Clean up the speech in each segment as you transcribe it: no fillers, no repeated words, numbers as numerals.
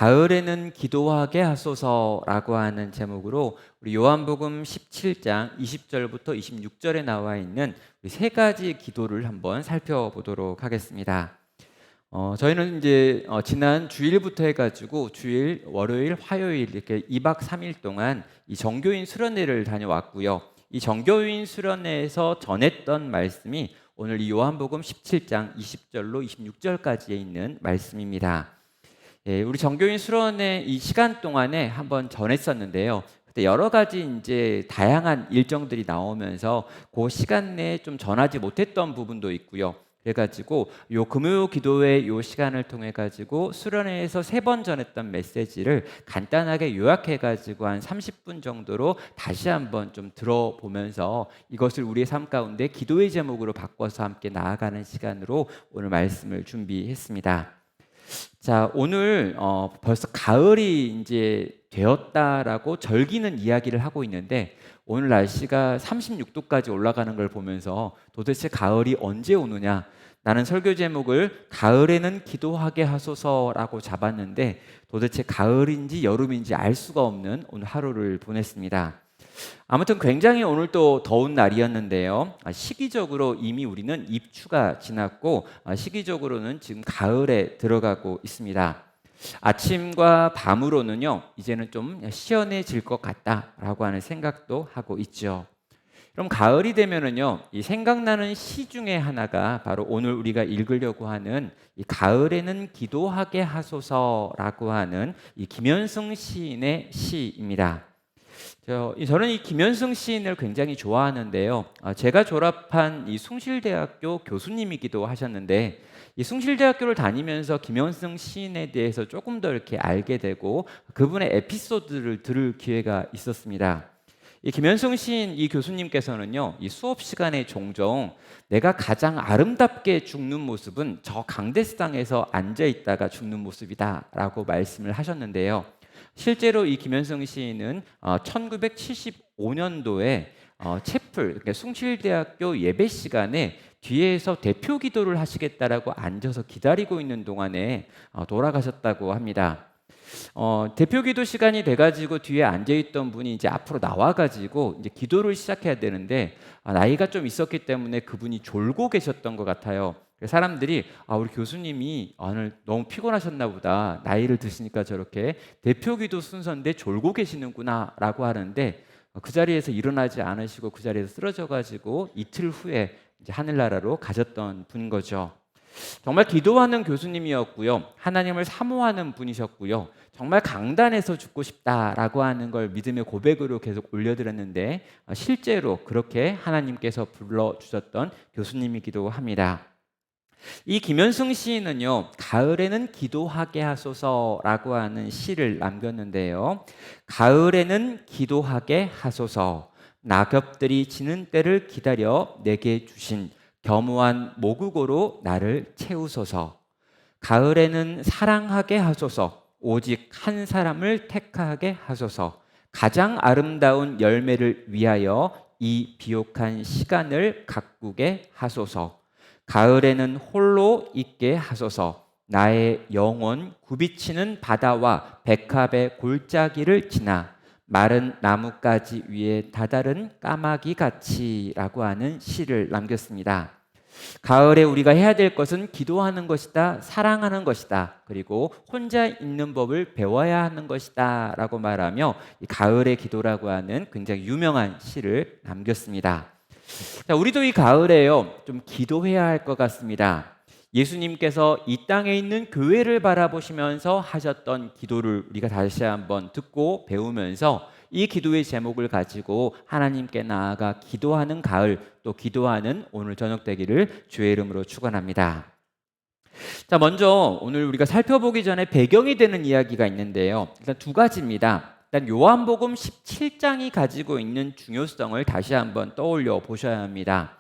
가을에는 기도하게 하소서라고 하는 제목으로 우리 요한복음 17장 20절부터 26절에 나와 있는 우리 세 가지 기도를 한번 살펴보도록 하겠습니다. 저희는 이제 지난 주일부터 해가지고 주일, 월요일, 화요일 이렇게 2박 3일 동안 이 정교인 수련회를 다녀왔고요. 이 정교인 수련회에서 전했던 말씀이 오늘 이 요한복음 17장 20절로 26절까지에 있는 말씀입니다. 예, 우리 정교인 수련회 이 시간 동안에 한번 전했었는데요. 그때 여러 가지 이제 다양한 일정들이 나오면서 그 시간 내에 좀 전하지 못했던 부분도 있고요. 그래가지고 요 금요 기도회 요 시간을 통해 가지고 수련회에서 3번 전했던 메시지를 간단하게 요약해가지고 한 30분 정도로 다시 한번 좀 들어보면서 이것을 우리의 삶 가운데 기도의 제목으로 바꿔서 함께 나아가는 시간으로 오늘 말씀을 준비했습니다. 자, 오늘 벌써 가을이 이제 되었다라고 절기는 이야기를 하고 있는데 오늘 날씨가 36도까지 올라가는 걸 보면서 도대체 가을이 언제 오느냐? 나는 설교 제목을 가을에는 기도하게 하소서라고 잡았는데 도대체 가을인지 여름인지 알 수가 없는 오늘 하루를 보냈습니다. 아무튼 굉장히 오늘 또 더운 날이었는데요. 시기적으로 이미 우리는 입추가 지났고 시기적으로는 지금 가을에 들어가고 있습니다. 아침과 밤으로는요, 이제는 좀 시원해질 것 같다라고 하는 생각도 하고 있죠. 그럼 가을이 되면은요, 이 생각나는 시 중에 하나가 바로 오늘 우리가 읽으려고 하는 이 가을에는 기도하게 하소서라고 하는 이 김현승 시인의 시입니다. 저는 이 김현승 시인을 굉장히 좋아하는데요. 제가 졸업한 이 숭실대학교 교수님이기도 하셨는데 이 숭실대학교를 다니면서 김현승 시인에 대해서 조금 더 이렇게 알게 되고 그분의 에피소드를 들을 기회가 있었습니다. 이 김현승 시인 이 교수님께서는요, 이 수업 시간에 종종 내가 가장 아름답게 죽는 모습은 저 강대상에서 앉아 있다가 죽는 모습이다라고 말씀을 하셨는데요. 실제로 이 김현승 시인은 1975년도에 채플, 그러니까 숭실대학교 예배 시간에 뒤에서 대표 기도를 하시겠다라고 앉아서 기다리고 있는 동안에 돌아가셨다고 합니다. 대표 기도 시간이 돼가지고 뒤에 앉아있던 분이 이제 앞으로 나와가지고 이제 기도를 시작해야 되는데 나이가 좀 있었기 때문에 그분이 졸고 계셨던 것 같아요. 사람들이 우리 교수님이 오늘 너무 피곤하셨나 보다. 나이를 드시니까 저렇게 대표 기도 순서인데 졸고 계시는구나 라고 하는데 그 자리에서 일어나지 않으시고 그 자리에서 쓰러져 가지고 이틀 후에 이제 하늘나라로 가셨던 분인 거죠. 정말 기도하는 교수님이었고요. 하나님을 사모하는 분이셨고요. 정말 강단에서 죽고 싶다라고 하는 걸 믿음의 고백으로 계속 올려드렸는데 실제로 그렇게 하나님께서 불러주셨던 교수님이기도 합니다. 이 김현승 시인은요, 가을에는 기도하게 하소서라고 하는 시를 남겼는데요. 가을에는 기도하게 하소서, 낙엽들이 지는 때를 기다려 내게 주신 겸허한 모국어로 나를 채우소서. 가을에는 사랑하게 하소서, 오직 한 사람을 택하게 하소서. 가장 아름다운 열매를 위하여 이 비옥한 시간을 가꾸게 하소서. 가을에는 홀로 있게 하소서. 나의 영혼 굽이치는 바다와 백합의 골짜기를 지나 마른 나뭇가지 위에 다다른 까마귀 같이라고 하는 시를 남겼습니다. 가을에 우리가 해야 될 것은 기도하는 것이다, 사랑하는 것이다, 그리고 혼자 있는 법을 배워야 하는 것이다 라고 말하며 이 가을의 기도라고 하는 굉장히 유명한 시를 남겼습니다. 자, 우리도 이 가을에요, 좀 기도해야 할 것 같습니다. 예수님께서 이 땅에 있는 교회를 바라보시면서 하셨던 기도를 우리가 다시 한번 듣고 배우면서 이 기도의 제목을 가지고 하나님께 나아가 기도하는 가을, 또 기도하는 오늘 저녁 되기를 주의 이름으로 축원합니다. 자, 먼저 오늘 우리가 살펴보기 전에 배경이 되는 이야기가 있는데요. 일단 두 가지입니다. 일단 요한복음 17장이 가지고 있는 중요성을 다시 한번 떠올려 보셔야 합니다.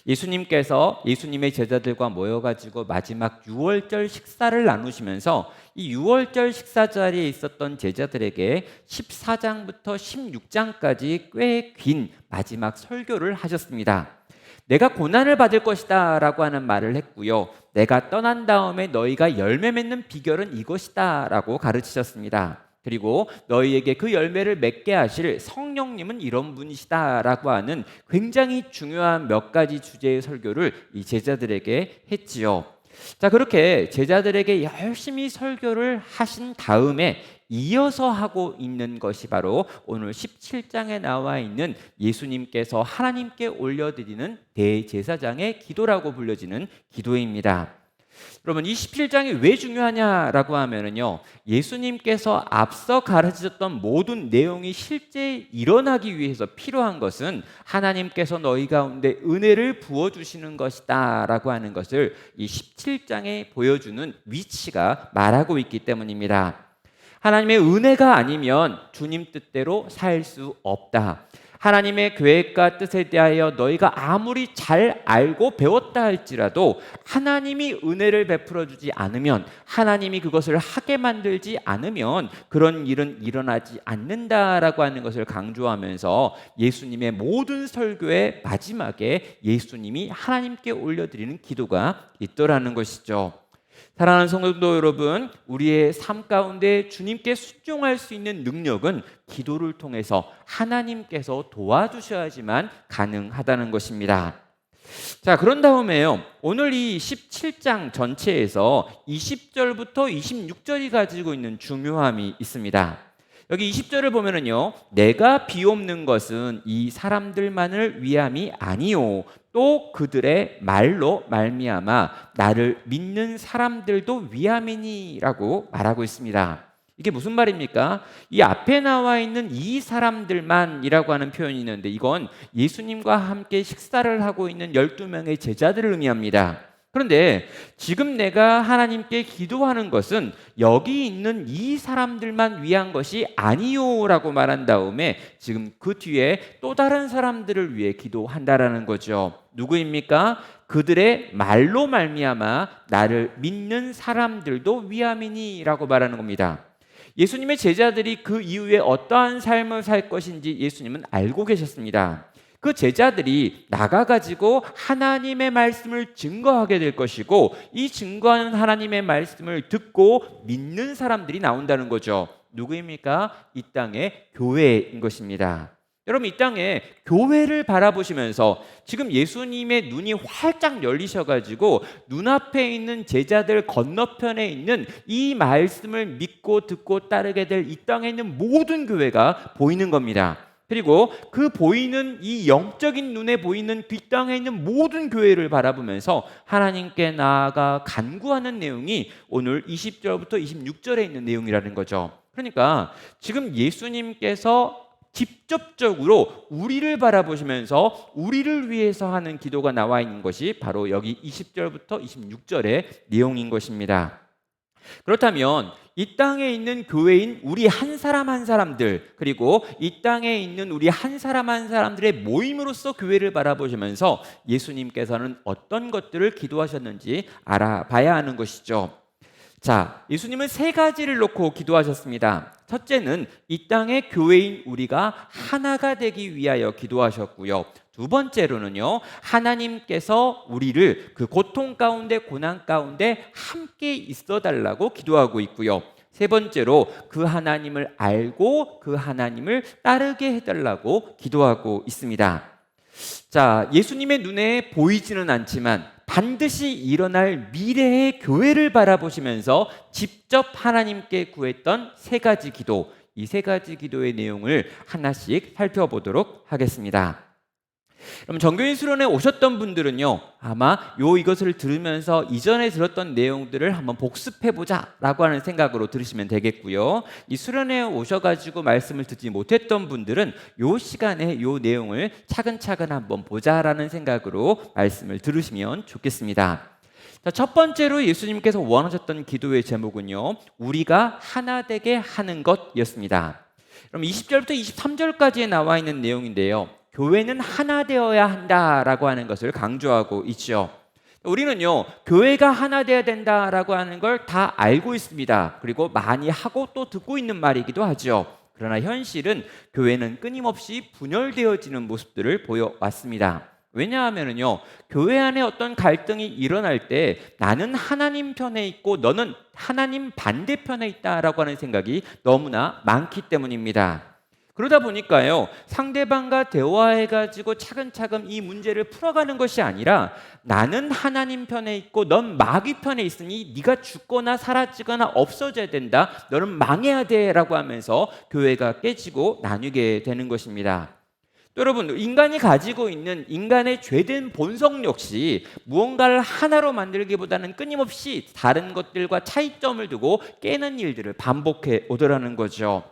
예수님께서 예수님의 제자들과 모여가지고 마지막 유월절 식사를 나누시면서 이 유월절 식사 자리에 있었던 제자들에게 14장부터 16장까지 꽤 긴 마지막 설교를 하셨습니다. 내가 고난을 받을 것이다 라고 하는 말을 했고요. 내가 떠난 다음에 너희가 열매 맺는 비결은 이것이다 라고 가르치셨습니다. 그리고 너희에게 그 열매를 맺게 하실 성령님은 이런 분이시다 라고 하는 굉장히 중요한 몇 가지 주제의 설교를 이 제자들에게 했지요. 자, 그렇게 제자들에게 열심히 설교를 하신 다음에 이어서 하고 있는 것이 바로 오늘 17장에 나와 있는 예수님께서 하나님께 올려드리는 대제사장의 기도라고 불려지는 기도입니다. 여러분, 이 17장이 왜 중요하냐라고 하면은요, 예수님께서 앞서 가르치셨던 모든 내용이 실제 일어나기 위해서 필요한 것은 하나님께서 너희 가운데 은혜를 부어주시는 것이다 라고 하는 것을 이 17장에 보여주는 위치가 말하고 있기 때문입니다. 하나님의 은혜가 아니면 주님 뜻대로 살 수 없다. 하나님의 계획과 뜻에 대하여 너희가 아무리 잘 알고 배웠다 할지라도 하나님이 은혜를 베풀어 주지 않으면, 하나님이 그것을 하게 만들지 않으면 그런 일은 일어나지 않는다라고 하는 것을 강조하면서 예수님의 모든 설교의 마지막에 예수님이 하나님께 올려드리는 기도가 있더라는 것이죠. 사랑하는 성도 여러분, 우리의 삶 가운데 주님께 순종할 수 있는 능력은 기도를 통해서 하나님께서 도와주셔야지만 가능하다는 것입니다. 자, 그런 다음에요, 오늘 이 17장 전체에서 20절부터 26절이 가지고 있는 중요함이 있습니다. 여기 20절을 보면은요, 내가 비옵는 것은 이 사람들만을 위함이 아니요 또 그들의 말로 말미암아 나를 믿는 사람들도 위함이니라고 말하고 있습니다. 이게 무슨 말입니까? 이 앞에 나와 있는 이 사람들만이라고 하는 표현이 있는데, 이건 예수님과 함께 식사를 하고 있는 12명의 제자들을 의미합니다. 그런데 지금 내가 하나님께 기도하는 것은 여기 있는 이 사람들만 위한 것이 아니요라고 말한 다음에 지금 그 뒤에 또 다른 사람들을 위해 기도한다라는 거죠. 누구입니까? 그들의 말로 말미암아 나를 믿는 사람들도 위함이니라고 말하는 겁니다. 예수님의 제자들이 그 이후에 어떠한 삶을 살 것인지 예수님은 알고 계셨습니다. 그 제자들이 나가가지고 하나님의 말씀을 증거하게 될 것이고, 이 증거하는 하나님의 말씀을 듣고 믿는 사람들이 나온다는 거죠. 누구입니까? 이 땅의 교회인 것입니다. 여러분, 이 땅에 교회를 바라보시면서 지금 예수님의 눈이 활짝 열리셔가지고 눈앞에 있는 제자들 건너편에 있는 이 말씀을 믿고 듣고 따르게 될 이 땅에 있는 모든 교회가 보이는 겁니다. 그리고 그 보이는 이 영적인 눈에 보이는 그 땅에 있는 모든 교회를 바라보면서 하나님께 나아가 간구하는 내용이 오늘 20절부터 26절에 있는 내용이라는 거죠. 그러니까 지금 예수님께서 직접적으로 우리를 바라보시면서 우리를 위해서 하는 기도가 나와 있는 것이 바로 여기 20절부터 26절의 내용인 것입니다. 그렇다면 이 땅에 있는 교회인 우리 한 사람 한 사람들, 그리고 이 땅에 있는 우리 한 사람 한 사람들의 모임으로서 교회를 바라보시면서 예수님께서는 어떤 것들을 기도하셨는지 알아봐야 하는 것이죠. 자, 예수님은 세 가지를 놓고 기도하셨습니다. 첫째는 이 땅의 교회인 우리가 하나가 되기 위하여 기도하셨고요. 두 번째로는요, 하나님께서 우리를 그 고통 가운데 고난 가운데 함께 있어 달라고 기도하고 있고요. 세 번째로 그 하나님을 알고 그 하나님을 따르게 해달라고 기도하고 있습니다. 자, 예수님의 눈에 보이지는 않지만 반드시 일어날 미래의 교회를 바라보시면서 직접 하나님께 구했던 세 가지 기도, 이 세 가지 기도의 내용을 하나씩 살펴보도록 하겠습니다. 그럼 정교인 수련회 오셨던 분들은요, 아마 이것을 들으면서 이전에 들었던 내용들을 한번 복습해보자 라고 하는 생각으로 들으시면 되겠고요. 이 수련회에 오셔가지고 말씀을 듣지 못했던 분들은 이 시간에 이 내용을 차근차근 한번 보자라는 생각으로 말씀을 들으시면 좋겠습니다. 자, 첫 번째로 예수님께서 원하셨던 기도의 제목은요, 우리가 하나 되게 하는 것이었습니다. 그럼 20절부터 23절까지에 나와 있는 내용인데요, 교회는 하나 되어야 한다라고 하는 것을 강조하고 있죠. 우리는요, 교회가 하나 되어야 된다라고 하는 걸 다 알고 있습니다. 그리고 많이 하고 또 듣고 있는 말이기도 하죠. 그러나 현실은 교회는 끊임없이 분열되어지는 모습들을 보여왔습니다. 왜냐하면은요, 교회 안에 어떤 갈등이 일어날 때 나는 하나님 편에 있고 너는 하나님 반대편에 있다라고 하는 생각이 너무나 많기 때문입니다. 그러다 보니까요, 상대방과 대화해가지고 차근차근 이 문제를 풀어가는 것이 아니라 나는 하나님 편에 있고 넌 마귀 편에 있으니 네가 죽거나 사라지거나 없어져야 된다. 너는 망해야 돼라고 하면서 교회가 깨지고 나뉘게 되는 것입니다. 여러분, 인간이 가지고 있는 인간의 죄된 본성 역시 무언가를 하나로 만들기보다는 끊임없이 다른 것들과 차이점을 두고 깨는 일들을 반복해 오더라는 거죠.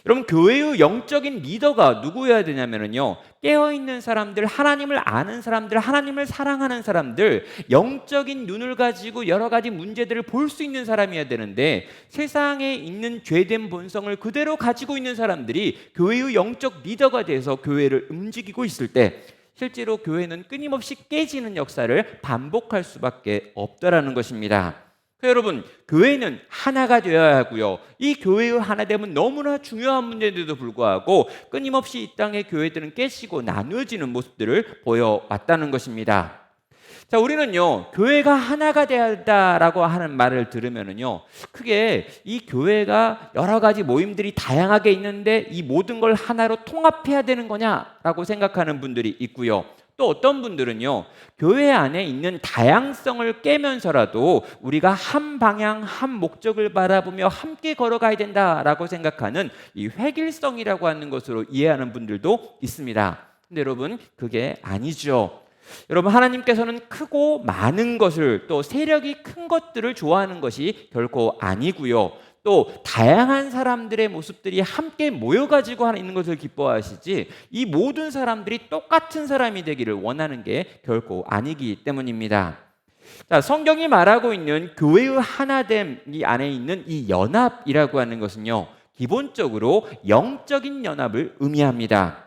여러분, 교회의 영적인 리더가 누구여야 되냐면요, 깨어있는 사람들, 하나님을 아는 사람들, 하나님을 사랑하는 사람들, 영적인 눈을 가지고 여러 가지 문제들을 볼 수 있는 사람이어야 되는데, 세상에 있는 죄된 본성을 그대로 가지고 있는 사람들이 교회의 영적 리더가 돼서 교회를 움직이고 있을 때 실제로 교회는 끊임없이 깨지는 역사를 반복할 수밖에 없다라는 것입니다. 여러분, 교회는 하나가 되어야 하고요, 이 교회의 하나됨은 너무나 중요한 문제인데도 불구하고 끊임없이 이 땅의 교회들은 깨지고 나누어지는 모습들을 보여왔다는 것입니다. 자, 우리는요, 교회가 하나가 되어야 한다라고 하는 말을 들으면은요, 크게 이 교회가 여러 가지 모임들이 다양하게 있는데 이 모든 걸 하나로 통합해야 되는 거냐라고 생각하는 분들이 있고요, 또 어떤 분들은요, 교회 안에 있는 다양성을 깨면서라도 우리가 한 방향, 한 목적을 바라보며 함께 걸어가야 된다라고 생각하는 이 획일성이라고 하는 것으로 이해하는 분들도 있습니다. 근데 여러분, 그게 아니죠. 여러분, 하나님께서는 크고 많은 것을, 또 세력이 큰 것들을 좋아하는 것이 결코 아니고요, 또 다양한 사람들의 모습들이 함께 모여가지고 있는 것을 기뻐하시지, 이 모든 사람들이 똑같은 사람이 되기를 원하는 게 결코 아니기 때문입니다. 자, 성경이 말하고 있는 교회의 하나됨 이 안에 있는 이 연합이라고 하는 것은요, 기본적으로 영적인 연합을 의미합니다.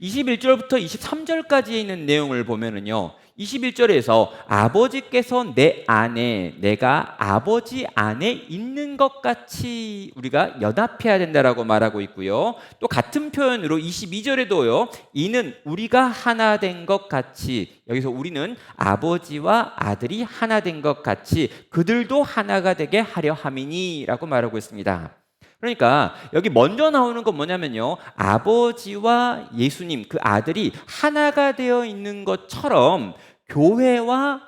21절부터 23절까지에 있는 내용을 보면은요, 21절에서 아버지께서 내 안에, 내가 아버지 안에 있는 것 같이 우리가 연합해야 된다라고 말하고 있고요, 또 같은 표현으로 22절에도요, 이는 우리가 하나 된 것 같이, 여기서 우리는 아버지와 아들이 하나 된 것 같이 그들도 하나가 되게 하려 함이니라고 말하고 있습니다. 그러니까 여기 먼저 나오는 건 뭐냐면요, 아버지와 예수님, 그 아들이 하나가 되어 있는 것처럼 교회가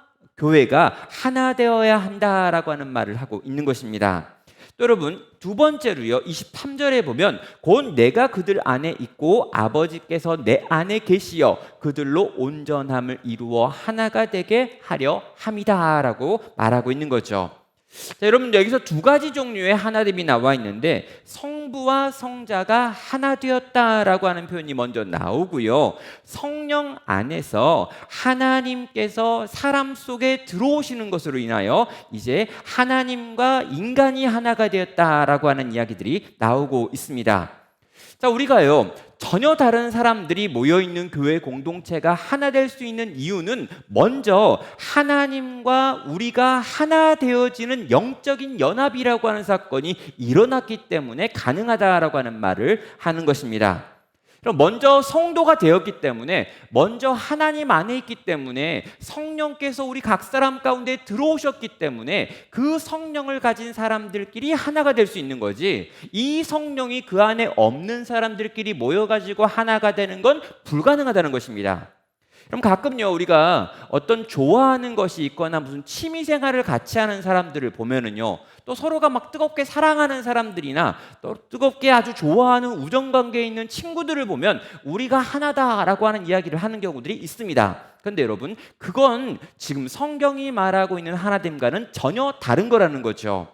하나 되어야 한다라고 하는 말을 하고 있는 것입니다. 또 여러분, 두 번째로요, 23절에 보면 곧 내가 그들 안에 있고 아버지께서 내 안에 계시어 그들로 온전함을 이루어 하나가 되게 하려 함이다라고 말하고 있는 거죠. 자, 여러분, 여기서 두 가지 종류의 하나됨이 나와 있는데 성부와 성자가 하나 되었다라고 하는 표현이 먼저 나오고요, 성령 안에서 하나님께서 사람 속에 들어오시는 것으로 인하여 이제 하나님과 인간이 하나가 되었다라고 하는 이야기들이 나오고 있습니다. 자, 우리가요, 전혀 다른 사람들이 모여있는 교회 공동체가 하나 될 수 있는 이유는 먼저 하나님과 우리가 하나 되어지는 영적인 연합이라고 하는 사건이 일어났기 때문에 가능하다라고 하는 말을 하는 것입니다. 그럼 먼저 성도가 되었기 때문에, 먼저 하나님 안에 있기 때문에, 성령께서 우리 각 사람 가운데 들어오셨기 때문에 그 성령을 가진 사람들끼리 하나가 될 수 있는 거지, 이 성령이 그 안에 없는 사람들끼리 모여가지고 하나가 되는 건 불가능하다는 것입니다. 그럼 가끔요, 우리가 어떤 좋아하는 것이 있거나 무슨 취미 생활을 같이 하는 사람들을 보면은요, 또 서로가 막 뜨겁게 사랑하는 사람들이나 또 뜨겁게 아주 좋아하는 우정 관계에 있는 친구들을 보면 우리가 하나다라고 하는 이야기를 하는 경우들이 있습니다. 그런데 여러분, 그건 지금 성경이 말하고 있는 하나됨과는 전혀 다른 거라는 거죠.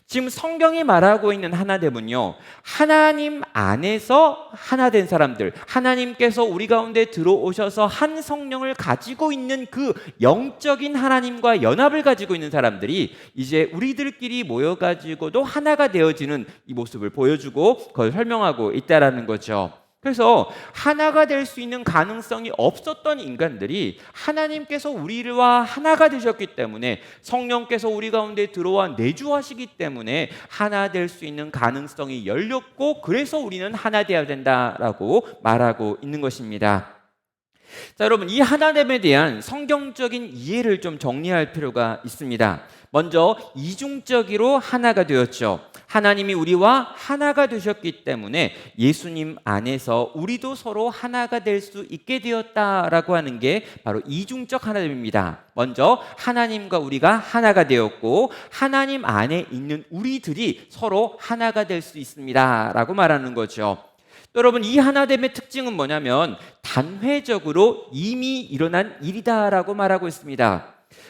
지금 성경이 말하고 있는 하나됨은요, 하나님 안에서 하나된 사람들, 하나님께서 우리 가운데 들어오셔서 한 성령을 가지고 있는 그 영적인 하나님과 연합을 가지고 있는 사람들이 이제 우리들끼리 모여가지고도 하나가 되어지는 이 모습을 보여주고 그걸 설명하고 있다라는 거죠. 그래서 하나가 될 수 있는 가능성이 없었던 인간들이 하나님께서 우리와 하나가 되셨기 때문에, 성령께서 우리 가운데 들어와 내주하시기 때문에 하나 될 수 있는 가능성이 열렸고, 그래서 우리는 하나 되어야 된다라고 말하고 있는 것입니다. 자, 여러분, 이 하나됨에 대한 성경적인 이해를 좀 정리할 필요가 있습니다. 먼저 이중적으로 하나가 되었죠. 하나님이 우리와 하나가 되셨기 때문에 예수님 안에서 우리도 서로 하나가 될 수 있게 되었다라고 하는 게 바로 이중적 하나됨입니다. 먼저 하나님과 우리가 하나가 되었고, 하나님 안에 있는 우리들이 서로 하나가 될 수 있습니다라고 말하는 거죠. 여러분, 이 하나됨의 특징은 뭐냐면 단회적으로 이미 일어난 일이다라고 말하고 있습니다.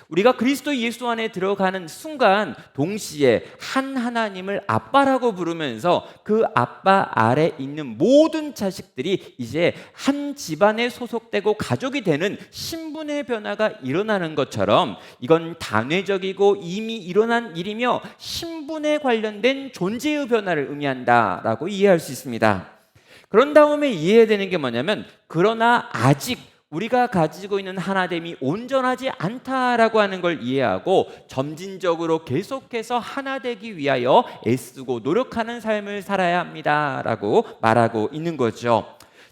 우리가 그리스도 예수 안에 들어가는 순간 동시에 한 하나님을 아빠라고 부르면서 그 아빠 아래 있는 모든 자식들이 이제 한 집안에 소속되고 가족이 되는 신분의 변화가 일어나는 것처럼 이건 단회적이고 이미 일어난 일이며 신분에 관련된 존재의 변화를 의미한다라고 이해할 수 있습니다. 그런 다음에 이해해야 되는 게 뭐냐면, 그러나 아직 우리가 가지고 있는 하나됨이 온전하지 않다라고 하는 걸 이해하고 점진적으로 계속해서 하나 되기 위하여 애쓰고 노력하는 삶을 살아야 합니다라고 말하고 있는 거죠.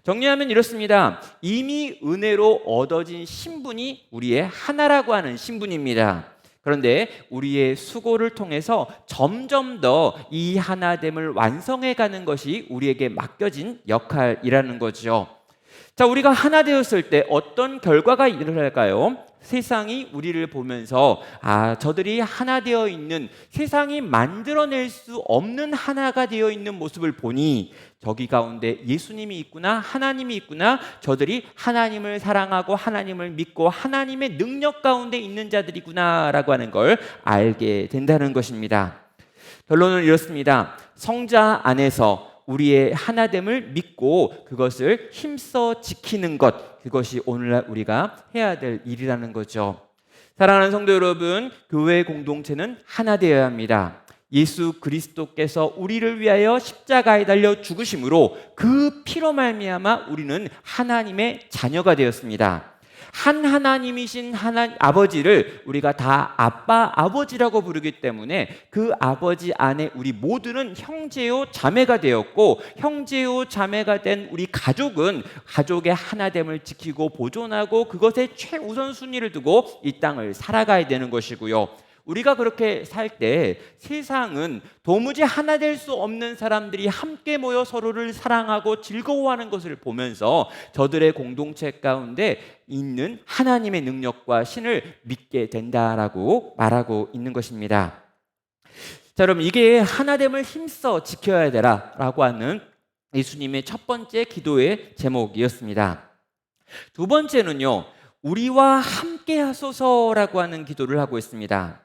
정리하면 이렇습니다. 이미 은혜로 얻어진 신분이 우리의 하나라고 하는 신분입니다. 그런데 우리의 수고를 통해서 점점 더 이 하나됨을 완성해 가는 것이 우리에게 맡겨진 역할이라는 거죠. 자, 우리가 하나 되었을 때 어떤 결과가 일어날까요? 세상이 우리를 보면서 저들이 하나 되어 있는, 세상이 만들어낼 수 없는 하나가 되어 있는 모습을 보니 저기 가운데 예수님이 있구나, 하나님이 있구나, 저들이 하나님을 사랑하고 하나님을 믿고 하나님의 능력 가운데 있는 자들이구나 라고 하는 걸 알게 된다는 것입니다. 결론은 이렇습니다. 성자 안에서 우리의 하나됨을 믿고 그것을 힘써 지키는 것, 그것이 오늘날 우리가 해야 될 일이라는 거죠. 사랑하는 성도 여러분, 교회 공동체는 하나 되어야 합니다. 예수 그리스도께서 우리를 위하여 십자가에 달려 죽으심으로 그 피로 말미암아 우리는 하나님의 자녀가 되었습니다. 한 하나님이신 아버지를 우리가 다 아빠, 아버지라고 부르기 때문에 그 아버지 안에 우리 모두는 형제요 자매가 되었고, 형제요 자매가 된 우리 가족은 가족의 하나됨을 지키고 보존하고 그것에 최우선순위를 두고 이 땅을 살아가야 되는 것이고요. 우리가 그렇게 살 때 세상은 도무지 하나 될 수 없는 사람들이 함께 모여 서로를 사랑하고 즐거워하는 것을 보면서 저들의 공동체 가운데 있는 하나님의 능력과 신을 믿게 된다라고 말하고 있는 것입니다. 자, 여러분, 이게 하나됨을 힘써 지켜야 되라라고 하는 예수님의 첫 번째 기도의 제목이었습니다. 두 번째는요, 우리와 함께 하소서라고 하는 기도를 하고 있습니다.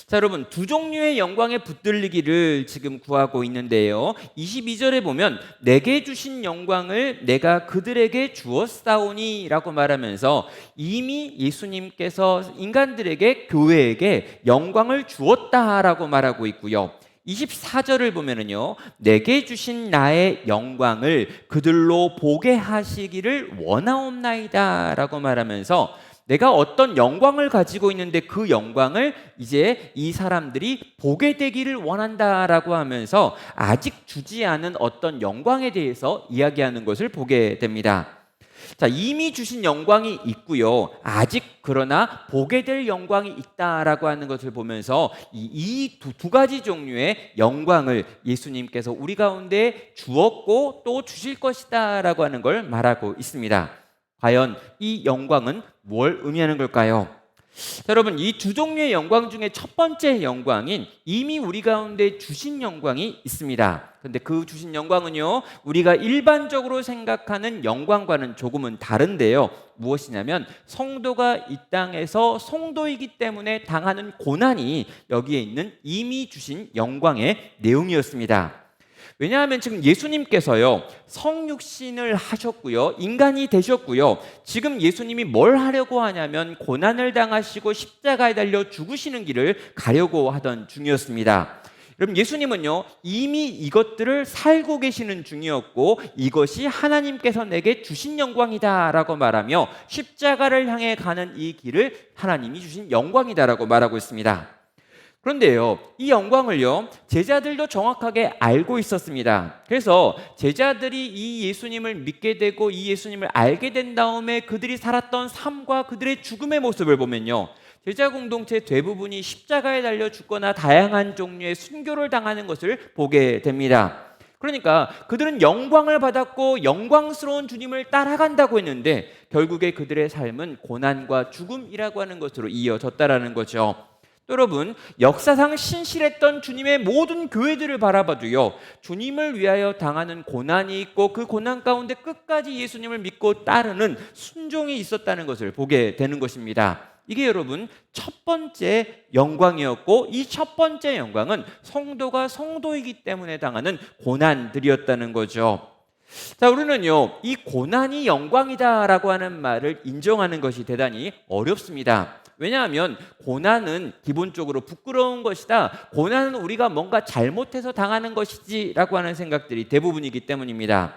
자, 여러분, 두 종류의 영광에 붙들리기를 지금 구하고 있는데요. 22절에 보면 내게 주신 영광을 내가 그들에게 주었사오니 라고 말하면서 이미 예수님께서 인간들에게, 교회에게 영광을 주었다라고 말하고 있고요. 24절을 보면은요, 내게 주신 나의 영광을 그들로 보게 하시기를 원하옵나이다 라고 말하면서 내가 어떤 영광을 가지고 있는데 그 영광을 이제 이 사람들이 보게 되기를 원한다라고 하면서 아직 주지 않은 어떤 영광에 대해서 이야기하는 것을 보게 됩니다. 자, 이미 주신 영광이 있고요. 아직 그러나 보게 될 영광이 있다라고 하는 것을 보면서 이 두 가지 종류의 영광을 예수님께서 우리 가운데 주었고 또 주실 것이다라고 하는 걸 말하고 있습니다. 과연 이 영광은 뭘 의미하는 걸까요? 자, 여러분, 이 두 종류의 영광 중에 첫 번째 영광인 이미 우리 가운데 주신 영광이 있습니다. 그런데 그 주신 영광은요, 우리가 일반적으로 생각하는 영광과는 조금은 다른데요. 무엇이냐면 성도가 이 땅에서 성도이기 때문에 당하는 고난이 여기에 있는 이미 주신 영광의 내용이었습니다. 왜냐하면 지금 예수님께서요, 성육신을 하셨고요, 인간이 되셨고요. 지금 예수님이 뭘 하려고 하냐면 고난을 당하시고 십자가에 달려 죽으시는 길을 가려고 하던 중이었습니다. 여러분, 예수님은요, 이미 이것들을 살고 계시는 중이었고 이것이 하나님께서 내게 주신 영광이다라고 말하며 십자가를 향해 가는 이 길을 하나님이 주신 영광이다라고 말하고 있습니다. 그런데요, 이 영광을요, 제자들도 정확하게 알고 있었습니다. 그래서 제자들이 이 예수님을 믿게 되고 이 예수님을 알게 된 다음에 그들이 살았던 삶과 그들의 죽음의 모습을 보면요, 제자 공동체 대부분이 십자가에 달려 죽거나 다양한 종류의 순교를 당하는 것을 보게 됩니다. 그러니까 그들은 영광을 받았고 영광스러운 주님을 따라간다고 했는데 결국에 그들의 삶은 고난과 죽음이라고 하는 것으로 이어졌다라는 거죠. 여러분, 역사상 신실했던 주님의 모든 교회들을 바라봐도요, 주님을 위하여 당하는 고난이 있고 그 고난 가운데 끝까지 예수님을 믿고 따르는 순종이 있었다는 것을 보게 되는 것입니다. 이게 여러분 첫 번째 영광이었고, 이 첫 번째 영광은 성도가 성도이기 때문에 당하는 고난들이었다는 거죠. 자, 우리는요, 이 고난이 영광이다라고 하는 말을 인정하는 것이 대단히 어렵습니다. 왜냐하면 고난은 기본적으로 부끄러운 것이다, 고난은 우리가 뭔가 잘못해서 당하는 것이지라고 하는 생각들이 대부분이기 때문입니다.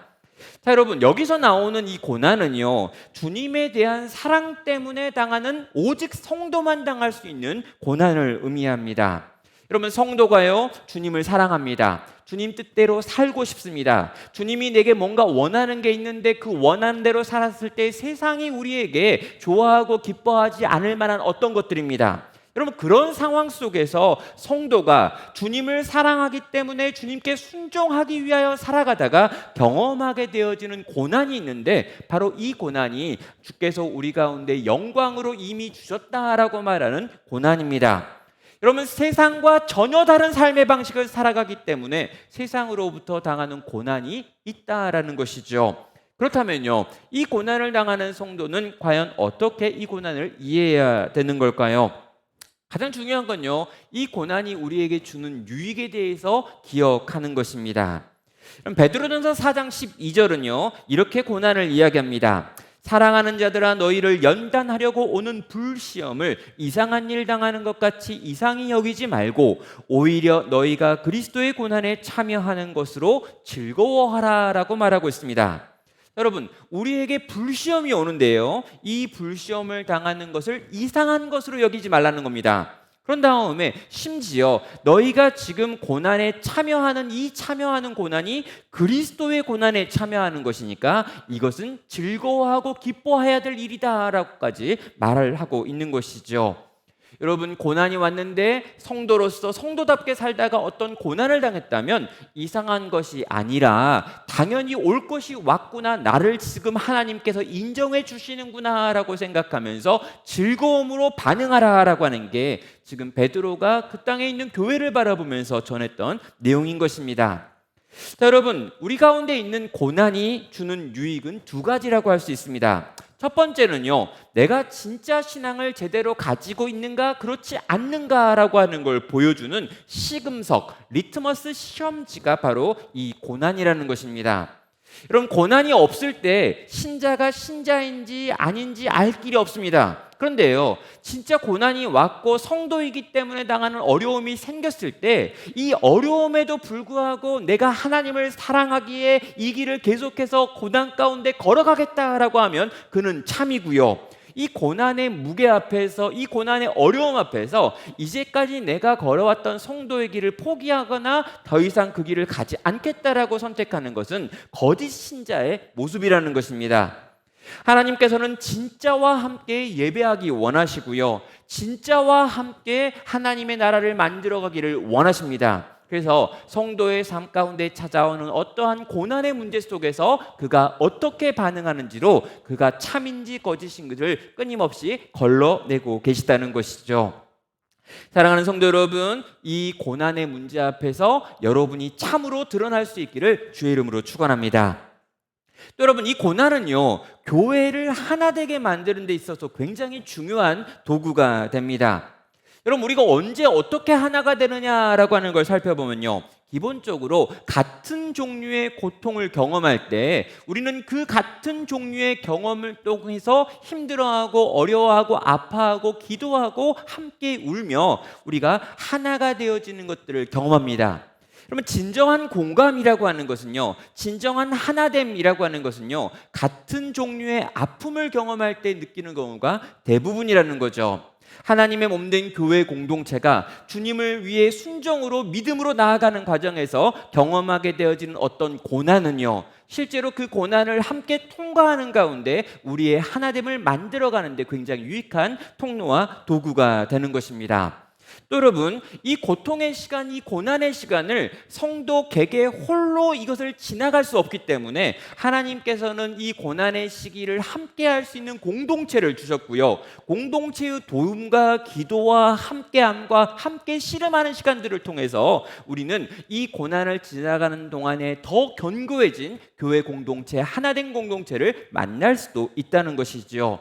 자, 여러분, 여기서 나오는 이 고난은요, 주님에 대한 사랑 때문에 당하는, 오직 성도만 당할 수 있는 고난을 의미합니다. 여러분, 성도가요, 주님을 사랑합니다. 주님 뜻대로 살고 싶습니다. 주님이 내게 뭔가 원하는 게 있는데 그 원하는 대로 살았을 때 세상이 우리에게 좋아하고 기뻐하지 않을 만한 어떤 것들입니다. 여러분, 그런 상황 속에서 성도가 주님을 사랑하기 때문에 주님께 순종하기 위하여 살아가다가 경험하게 되어지는 고난이 있는데, 바로 이 고난이 주께서 우리 가운데 영광으로 이미 주셨다라고 말하는 고난입니다. 여러분, 세상과 전혀 다른 삶의 방식을 살아가기 때문에 세상으로부터 당하는 고난이 있다라는 것이죠. 그렇다면요, 이 고난을 당하는 성도는 과연 어떻게 이 고난을 이해해야 되는 걸까요? 가장 중요한 건요, 이 고난이 우리에게 주는 유익에 대해서 기억하는 것입니다. 그럼 베드로전서 4장 12절은요, 이렇게 고난을 이야기합니다. 사랑하는 자들아, 너희를 연단하려고 오는 불시험을 이상한 일 당하는 것 같이 이상히 여기지 말고 오히려 너희가 그리스도의 고난에 참여하는 것으로 즐거워하라라고 말하고 있습니다. 여러분, 우리에게 불시험이 오는데요, 이 불시험을 당하는 것을 이상한 것으로 여기지 말라는 겁니다. 그런 다음에 심지어 너희가 지금 고난에 참여하는 이 참여하는 고난이 그리스도의 고난에 참여하는 것이니까 이것은 즐거워하고 기뻐해야 될 일이다라고까지 말을 하고 있는 것이죠. 여러분, 고난이 왔는데 성도로서 성도답게 살다가 어떤 고난을 당했다면 이상한 것이 아니라 당연히 올 것이 왔구나, 나를 지금 하나님께서 인정해 주시는구나 라고 생각하면서 즐거움으로 반응하라라고 하는 게 지금 베드로가 그 땅에 있는 교회를 바라보면서 전했던 내용인 것입니다. 자, 여러분, 우리 가운데 있는 고난이 주는 유익은 두 가지라고 할 수 있습니다. 첫 번째는요, 내가 진짜 신앙을 제대로 가지고 있는가 그렇지 않는가라고 하는 걸 보여주는 시금석, 리트머스 시험지가 바로 이 고난이라는 것입니다. 여러분, 고난이 없을 때 신자가 신자인지 아닌지 알 길이 없습니다. 그런데요, 진짜 고난이 왔고 성도이기 때문에 당하는 어려움이 생겼을 때 이 어려움에도 불구하고 내가 하나님을 사랑하기에 이 길을 계속해서 고난 가운데 걸어가겠다라고 하면 그는 참이고요, 이 고난의 무게 앞에서, 이 고난의 어려움 앞에서 이제까지 내가 걸어왔던 성도의 길을 포기하거나 더 이상 그 길을 가지 않겠다라고 선택하는 것은 거짓 신자의 모습이라는 것입니다. 하나님께서는 진짜와 함께 예배하기 원하시고요, 진짜와 함께 하나님의 나라를 만들어가기를 원하십니다. 그래서 성도의 삶 가운데 찾아오는 어떠한 고난의 문제 속에서 그가 어떻게 반응하는지로 그가 참인지 거짓인지를 끊임없이 걸러내고 계시다는 것이죠. 사랑하는 성도 여러분, 이 고난의 문제 앞에서 여러분이 참으로 드러날 수 있기를 주의 이름으로 축원합니다. 또 여러분, 이 고난은요, 교회를 하나 되게 만드는 데 있어서 굉장히 중요한 도구가 됩니다. 여러분, 우리가 언제 어떻게 하나가 되느냐라고 하는 걸 살펴보면요, 기본적으로 같은 종류의 고통을 경험할 때 우리는 그 같은 종류의 경험을 통해서 힘들어하고 어려워하고 아파하고 기도하고 함께 울며 우리가 하나가 되어지는 것들을 경험합니다. 그러면 진정한 공감이라고 하는 것은요, 진정한 하나됨이라고 하는 것은요, 같은 종류의 아픔을 경험할 때 느끼는 경우가 대부분이라는 거죠. 하나님의 몸된 교회 공동체가 주님을 위해 순종으로 믿음으로 나아가는 과정에서 경험하게 되어지는 어떤 고난은요, 실제로 그 고난을 함께 통과하는 가운데 우리의 하나됨을 만들어가는 데 굉장히 유익한 통로와 도구가 되는 것입니다. 또 여러분, 이 고통의 시간, 이 고난의 시간을 성도 개개 홀로 이것을 지나갈 수 없기 때문에 하나님께서는 이 고난의 시기를 함께 할 수 있는 공동체를 주셨고요, 공동체의 도움과 기도와 함께함과 함께 씨름하는 시간들을 통해서 우리는 이 고난을 지나가는 동안에 더 견고해진 교회 공동체, 하나된 공동체를 만날 수도 있다는 것이지요.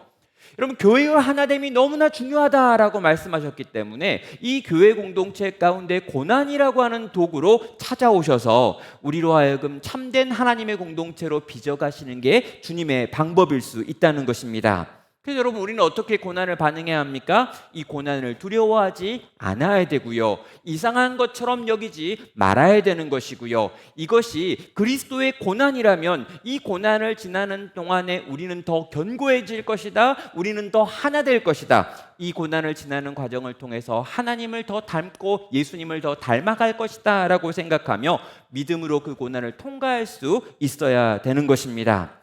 여러분, 교회의 하나됨이 너무나 중요하다라고 말씀하셨기 때문에 이 교회 공동체 가운데 고난이라고 하는 도구로 찾아오셔서 우리로 하여금 참된 하나님의 공동체로 빚어가시는 게 주님의 방법일 수 있다는 것입니다. 그래서 여러분, 우리는 어떻게 고난을 반응해야 합니까? 이 고난을 두려워하지 않아야 되고요, 이상한 것처럼 여기지 말아야 되는 것이고요, 이것이 그리스도의 고난이라면 이 고난을 지나는 동안에 우리는 더 견고해질 것이다, 우리는 더 하나 될 것이다, 이 고난을 지나는 과정을 통해서 하나님을 더 닮고 예수님을 더 닮아갈 것이다 라고 생각하며 믿음으로 그 고난을 통과할 수 있어야 되는 것입니다.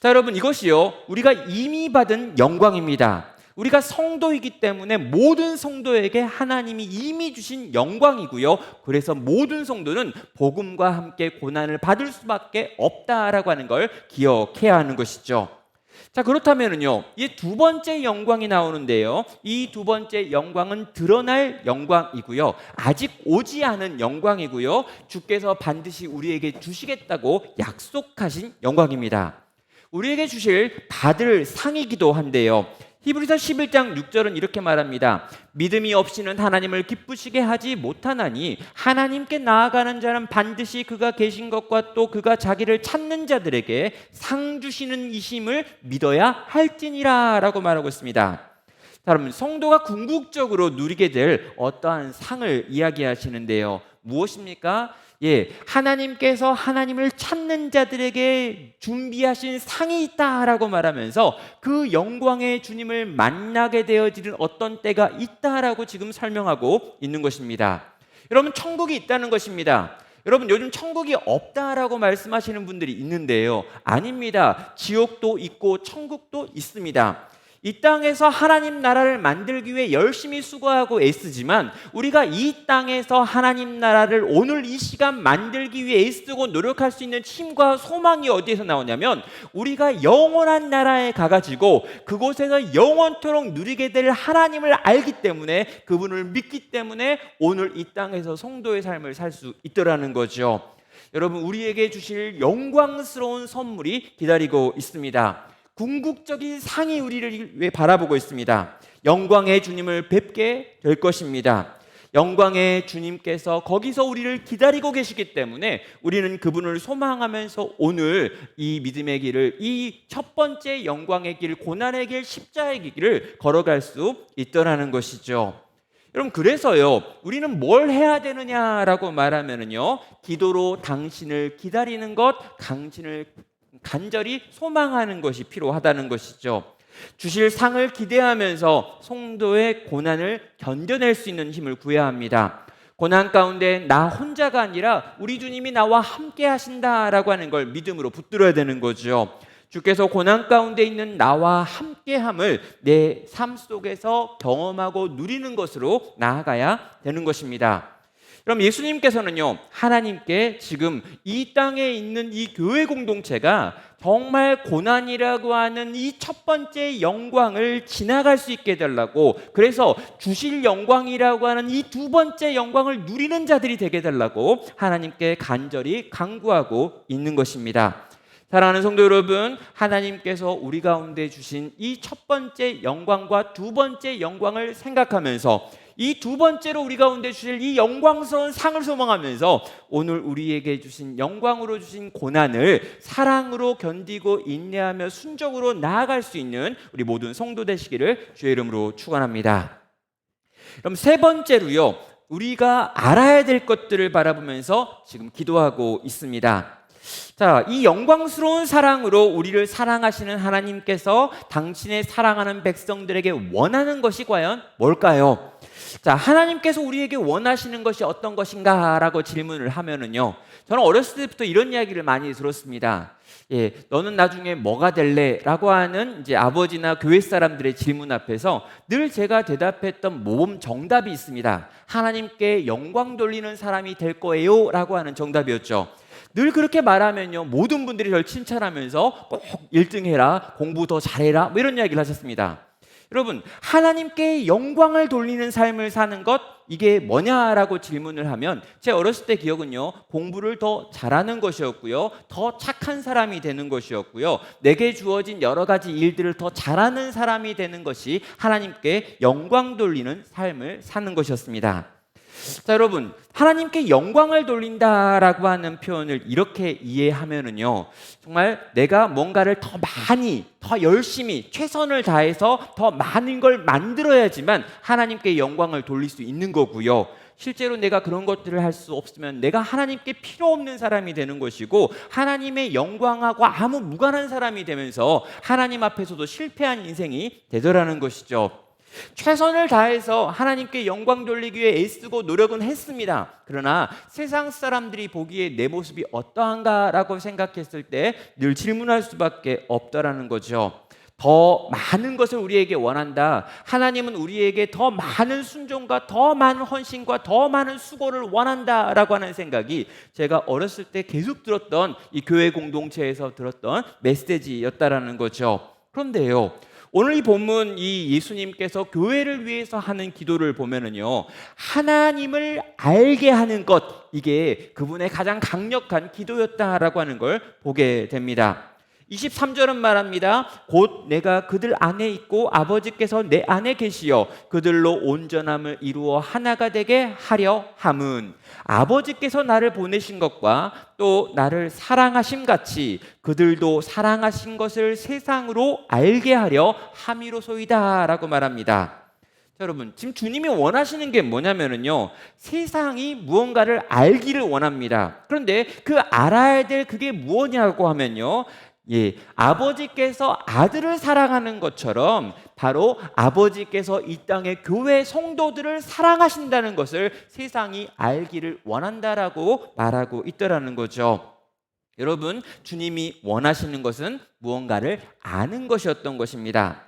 자, 여러분, 이것이요, 우리가 이미 받은 영광입니다. 우리가 성도이기 때문에 모든 성도에게 하나님이 이미 주신 영광이고요, 그래서 모든 성도는 복음과 함께 고난을 받을 수밖에 없다라고 하는 걸 기억해야 하는 것이죠. 자, 그렇다면은요, 이 두 번째 영광이 나오는데요, 이 두 번째 영광은 드러날 영광이고요, 아직 오지 않은 영광이고요, 주께서 반드시 우리에게 주시겠다고 약속하신 영광입니다. 우리에게 주실 받을 상이기도 한데요, 히브리서 11장 6절은 이렇게 말합니다. 믿음이 없이는 하나님을 기쁘시게 하지 못하나니 하나님께 나아가는 자는 반드시 그가 계신 것과 또 그가 자기를 찾는 자들에게 상 주시는 이심을 믿어야 할지니라 라고 말하고 있습니다. 여러분, 성도가 궁극적으로 누리게 될 어떠한 상을 이야기하시는데요, 무엇입니까? 하나님께서 하나님을 찾는 자들에게 준비하신 상이 있다라고 말하면서 그 영광의 주님을 만나게 되어지는 어떤 때가 있다라고 지금 설명하고 있는 것입니다. 여러분, 천국이 있다는 것입니다. 여러분, 요즘 천국이 없다라고 말씀하시는 분들이 있는데요, 아닙니다. 지옥도 있고 천국도 있습니다. 이 땅에서 하나님 나라를 만들기 위해 열심히 수고하고 애쓰지만 우리가 이 땅에서 하나님 나라를 오늘 이 시간 만들기 위해 애쓰고 노력할 수 있는 힘과 소망이 어디에서 나오냐면, 우리가 영원한 나라에 가가지고 그곳에서 영원토록 누리게 될 하나님을 알기 때문에, 그분을 믿기 때문에 오늘 이 땅에서 성도의 삶을 살 수 있더라는 거죠. 여러분, 우리에게 주실 영광스러운 선물이 기다리고 있습니다. 궁극적인 상이 우리를 위해 바라보고 있습니다. 영광의 주님을 뵙게 될 것입니다. 영광의 주님께서 거기서 우리를 기다리고 계시기 때문에 우리는 그분을 소망하면서 오늘 이 믿음의 길을, 이 첫 번째 영광의 길, 고난의 길, 십자의 길을 걸어갈 수 있더라는 것이죠. 여러분, 그래서요, 우리는 뭘 해야 되느냐라고 말하면요, 기도로 당신을 기다리는 것, 당신을 간절히 소망하는 것이 필요하다는 것이죠. 주실 상을 기대하면서 성도의 고난을 견뎌낼 수 있는 힘을 구해야 합니다. 고난 가운데 나 혼자가 아니라 우리 주님이 나와 함께 하신다라고 하는 걸 믿음으로 붙들어야 되는 거죠. 주께서 고난 가운데 있는 나와 함께함을 내 삶 속에서 경험하고 누리는 것으로 나아가야 되는 것입니다. 그럼 예수님께서는요, 하나님께 지금 이 땅에 있는 이 교회 공동체가 정말 고난이라고 하는 이 첫 번째 영광을 지나갈 수 있게 해달라고, 그래서 주실 영광이라고 하는 이 두 번째 영광을 누리는 자들이 되게 해달라고 하나님께 간절히 간구하고 있는 것입니다. 사랑하는 성도 여러분, 하나님께서 우리 가운데 주신 이 첫 번째 영광과 두 번째 영광을 생각하면서 이 두 번째로 우리 가운데 주실 이 영광스러운 상을 소망하면서 오늘 우리에게 주신 영광으로 주신 고난을 사랑으로 견디고 인내하며 순종으로 나아갈 수 있는 우리 모든 성도 되시기를 주의 이름으로 축원합니다. 그럼 세 번째로요, 우리가 알아야 될 것들을 바라보면서 지금 기도하고 있습니다. 자, 이 영광스러운 사랑으로 우리를 사랑하시는 하나님께서 당신의 사랑하는 백성들에게 원하는 것이 과연 뭘까요? 자, 하나님께서 우리에게 원하시는 것이 어떤 것인가? 라고 질문을 하면은요, 저는 어렸을 때부터 이런 이야기를 많이 들었습니다. 예, 너는 나중에 뭐가 될래? 라고 하는 이제 아버지나 교회 사람들의 질문 앞에서 늘 제가 대답했던 모범 정답이 있습니다. 하나님께 영광 돌리는 사람이 될 거예요. 라고 하는 정답이었죠. 늘 그렇게 말하면요, 모든 분들이 저를 칭찬하면서 꼭 1등 해라, 공부 더 잘해라, 뭐 이런 이야기를 하셨습니다. 여러분, 하나님께 영광을 돌리는 삶을 사는 것, 이게 뭐냐라고 질문을 하면 제 어렸을 때 기억은요, 공부를 더 잘하는 것이었고요, 더 착한 사람이 되는 것이었고요, 내게 주어진 여러 가지 일들을 더 잘하는 사람이 되는 것이 하나님께 영광 돌리는 삶을 사는 것이었습니다. 자, 여러분, 하나님께 영광을 돌린다라고 하는 표현을 이렇게 이해하면은요, 정말 내가 뭔가를 더 많이, 더 열심히, 최선을 다해서 더 많은 걸 만들어야지만 하나님께 영광을 돌릴 수 있는 거고요. 실제로 내가 그런 것들을 할 수 없으면 내가 하나님께 필요 없는 사람이 되는 것이고, 하나님의 영광하고 아무 무관한 사람이 되면서 하나님 앞에서도 실패한 인생이 되더라는 것이죠. 최선을 다해서 하나님께 영광 돌리기 위해 애쓰고 노력은 했습니다. 그러나 세상 사람들이 보기에 내 모습이 어떠한가라고 생각했을 때 늘 질문할 수밖에 없다라는 거죠. 더 많은 것을 우리에게 원한다. 하나님은 우리에게 더 많은 순종과 더 많은 헌신과 더 많은 수고를 원한다라고 하는 생각이 제가 어렸을 때 계속 들었던 이 교회 공동체에서 들었던 메시지였다라는 거죠. 그런데요, 오늘 이 본문, 이 예수님께서 교회를 위해서 하는 기도를 보면은요, 하나님을 알게 하는 것, 이게 그분의 가장 강력한 기도였다라고 하는 걸 보게 됩니다. 23절은 말합니다. 곧 내가 그들 안에 있고 아버지께서 내 안에 계시어 그들로 온전함을 이루어 하나가 되게 하려 함은, 아버지께서 나를 보내신 것과 또 나를 사랑하심 같이 그들도 사랑하신 것을 세상으로 알게 하려 함이로소이다 라고 말합니다. 여러분, 지금 주님이 원하시는 게 뭐냐면요, 세상이 무언가를 알기를 원합니다. 그런데 그 알아야 될 그게 무엇이냐고 하면요, 아버지께서 아들을 사랑하는 것처럼 바로 아버지께서 이 땅의 교회 성도들을 사랑하신다는 것을 세상이 알기를 원한다라고 말하고 있더라는 거죠. 여러분, 주님이 원하시는 것은 무언가를 아는 것이었던 것입니다.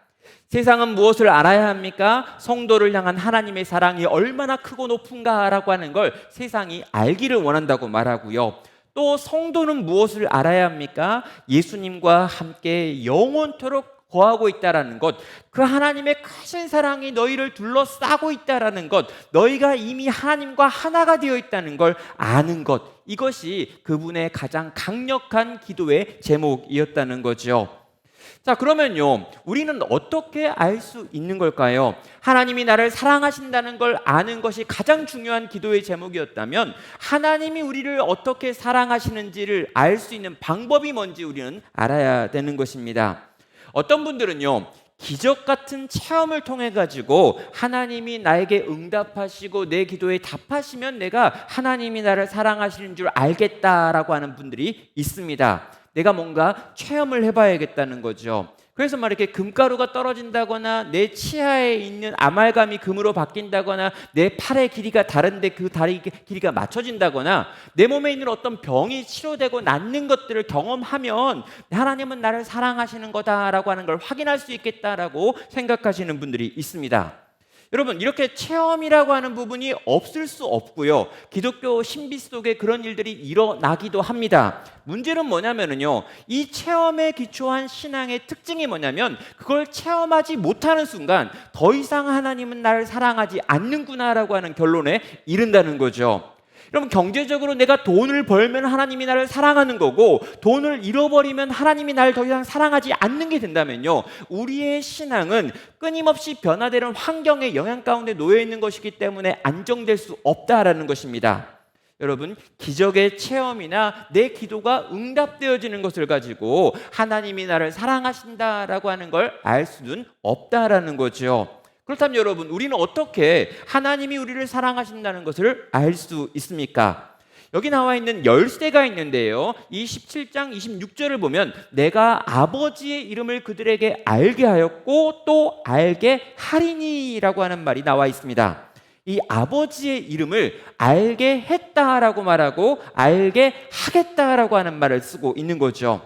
세상은 무엇을 알아야 합니까? 성도를 향한 하나님의 사랑이 얼마나 크고 높은가라고 하는 걸 세상이 알기를 원한다고 말하고요. 또 성도는 무엇을 알아야 합니까? 예수님과 함께 영원토록 거하고 있다라는 것, 그 하나님의 크신 사랑이 너희를 둘러싸고 있다라는 것, 너희가 이미 하나님과 하나가 되어 있다는 걸 아는 것, 이것이 그분의 가장 강력한 기도의 제목이었다는 거죠. 자, 그러면요, 우리는 어떻게 알 수 있는 걸까요? 하나님이 나를 사랑하신다는 걸 아는 것이 가장 중요한 기도의 제목이었다면, 하나님이 우리를 어떻게 사랑하시는지를 알 수 있는 방법이 뭔지 우리는 알아야 되는 것입니다. 어떤 분들은요, 기적 같은 체험을 통해 가지고 하나님이 나에게 응답하시고 내 기도에 답하시면 내가 하나님이 나를 사랑하시는 줄 알겠다라고 하는 분들이 있습니다. 내가 뭔가 체험을 해봐야겠다는 거죠. 그래서 막 이렇게 금가루가 떨어진다거나 내 치아에 있는 아말감이 금으로 바뀐다거나 내 팔의 길이가 다른데 그 다리 길이가 맞춰진다거나 내 몸에 있는 어떤 병이 치료되고 낫는 것들을 경험하면 하나님은 나를 사랑하시는 거다라고 하는 걸 확인할 수 있겠다라고 생각하시는 분들이 있습니다. 여러분, 이렇게 체험이라고 하는 부분이 없을 수 없고요, 기독교 신비 속에 그런 일들이 일어나기도 합니다. 문제는 뭐냐면요, 이 체험에 기초한 신앙의 특징이 뭐냐면 그걸 체험하지 못하는 순간 더 이상 하나님은 나를 사랑하지 않는구나라고 하는 결론에 이른다는 거죠. 여러분, 경제적으로 내가 돈을 벌면 하나님이 나를 사랑하는 거고, 돈을 잃어버리면 하나님이 나를 더 이상 사랑하지 않는 게 된다면요, 우리의 신앙은 끊임없이 변화되는 환경의 영향 가운데 놓여 있는 것이기 때문에 안정될 수 없다라는 것입니다. 여러분, 기적의 체험이나 내 기도가 응답되어지는 것을 가지고 하나님이 나를 사랑하신다라고 하는 걸 알 수는 없다라는 거죠. 그렇다면 여러분, 우리는 어떻게 하나님이 우리를 사랑하신다는 것을 알 수 있습니까? 여기 나와 있는 열쇠가 있는데요. 이 17장 26절을 보면 내가 아버지의 이름을 그들에게 알게 하였고 또 알게 하리니라고 하는 말이 나와 있습니다. 이 아버지의 이름을 알게 했다라고 말하고 알게 하겠다라고 하는 말을 쓰고 있는 거죠.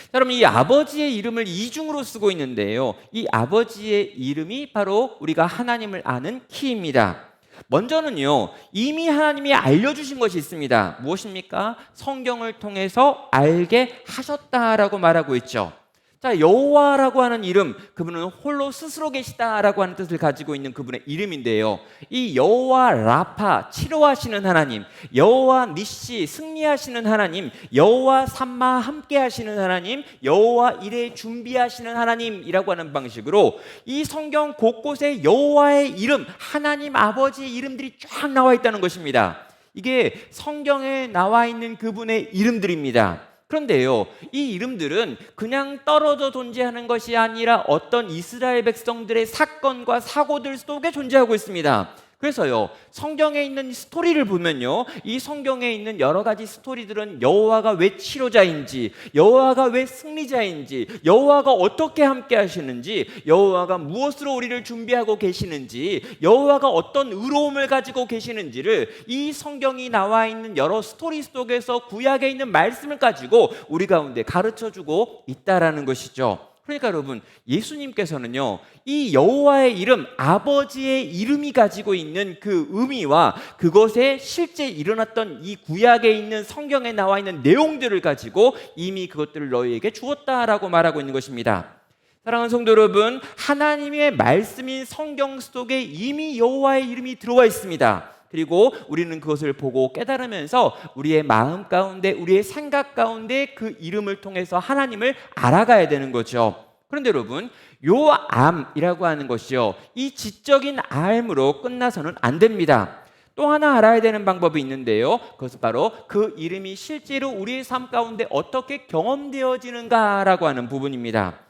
자, 그럼 이 아버지의 이름을 이중으로 쓰고 있는데요. 이 아버지의 이름이 바로 우리가 하나님을 아는 키입니다. 먼저는요, 이미 하나님이 알려주신 것이 있습니다. 무엇입니까? 성경을 통해서 알게 하셨다라고 말하고 있죠. 자, 여호와라고 하는 이름, 그분은 홀로 스스로 계시다라고 하는 뜻을 가지고 있는 그분의 이름인데요. 이 여호와 라파, 치료하시는 하나님, 여호와 니시, 승리하시는 하나님, 여호와 삼마, 함께 하시는 하나님, 여호와 이레, 준비하시는 하나님이라고 하는 방식으로 이 성경 곳곳에 여호와의 이름, 하나님 아버지의 이름들이 쫙 나와 있다는 것입니다. 이게 성경에 나와 있는 그분의 이름들입니다. 그런데요, 이 이름들은 그냥 떨어져 존재하는 것이 아니라 어떤 이스라엘 백성들의 사건과 사고들 속에 존재하고 있습니다. 그래서요, 성경에 있는 스토리를 보면요, 이 성경에 있는 여러 가지 스토리들은 여호와가 왜 치료자인지, 여호와가 왜 승리자인지, 여호와가 어떻게 함께 하시는지, 여호와가 무엇으로 우리를 준비하고 계시는지, 여호와가 어떤 의로움을 가지고 계시는지를 이 성경이 나와 있는 여러 스토리 속에서 구약에 있는 말씀을 가지고 우리 가운데 가르쳐주고 있다라는 것이죠. 그러니까 여러분, 예수님께서는요, 이 여호와의 이름, 아버지의 이름이 가지고 있는 그 의미와 그것에 실제 일어났던 이 구약에 있는 성경에 나와 있는 내용들을 가지고 이미 그것들을 너희에게 주었다라고 말하고 있는 것입니다. 사랑하는 성도 여러분, 하나님의 말씀인 성경 속에 이미 여호와의 이름이 들어와 있습니다. 그리고 우리는 그것을 보고 깨달으면서 우리의 마음 가운데, 우리의 생각 가운데 그 이름을 통해서 하나님을 알아가야 되는 거죠. 그런데 여러분, 요 암이라고 하는 것이요, 이 지적인 암으로 끝나서는 안 됩니다. 또 하나 알아야 되는 방법이 있는데요, 그것은 바로 그 이름이 실제로 우리의 삶 가운데 어떻게 경험되어지는가라고 하는 부분입니다.